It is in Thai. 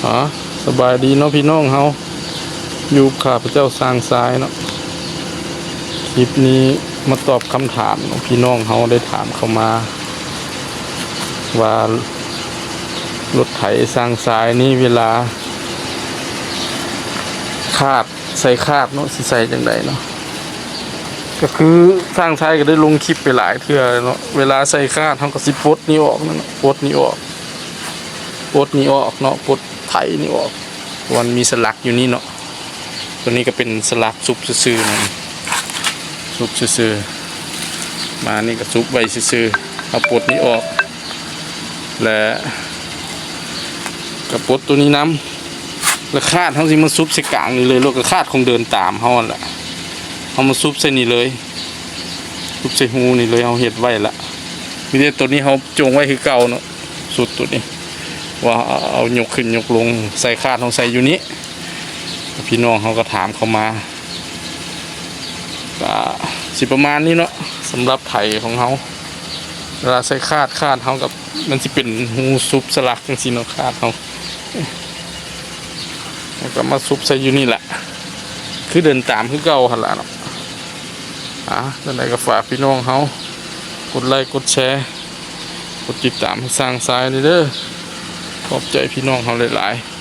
อ๋อสบายดีเนาะพี่น้องเฮาอยู่ข้าพเจ้าสร้างซ้ายเนาะคลิปนี้มาตอบคำถามของพี่น้องเฮาได้ถามเข้ามาว่ารถไถสร้างซ้ายนี่เวลาคาดใส่คาดเนาะสิใส่จังไดเนาะก็คือสร้างซ้ายก็ได้ลงคลิปไปหลายเทื่อเนาะเวลาใส่คาดเฮาก็สิปลดนี่ออกนั่นเนาะปลดนี่ออกปลดนี่ออกเนาะปลดไถนี่ออกมันมีสลักอยู่นี่เนาะตัวนี้ก็เป็นสลักซุบซื่อๆนะซุบซื่อๆมานี่ก็ซุบไว้ซื่อๆเอาปลดนี้ออกและกระปลดตัวนี้น้ำแล้วคาดทั้งสิมันซุบใส่กลางนี่เลยแล้วก็คาดคงเดินตามเขาแหละเอามาซุบใส่นี่เลยซุบใส่หูนี่เลยเอาเห็ดไว้ละวิธีตัวนี้เขาจงไว้คือเก่าเนาะสุดตัวนี้ว่าเอายกขึ้นยกลงใส่คาดของใส่อยู่นี้พี่น้องเขาก็ถามเขามาก็สิประมาณนี้เนาะสำหรับไถของเขาเวลาใส่คาดเขากับมันจะเป็นหูซุบสลักจังซี่เนาะคาดเขาแล้วก็มาซุบใส่อยู่นี่แหละคือเดินตามคือเก่าหั่นล่ะเนาะนั่นใดก็ฝากพี่น้องเขากดไลค์กดแชร์กดติดตามให้สร้างซ้ายเด้อขอบใจพี่น้องเขาหลายๆ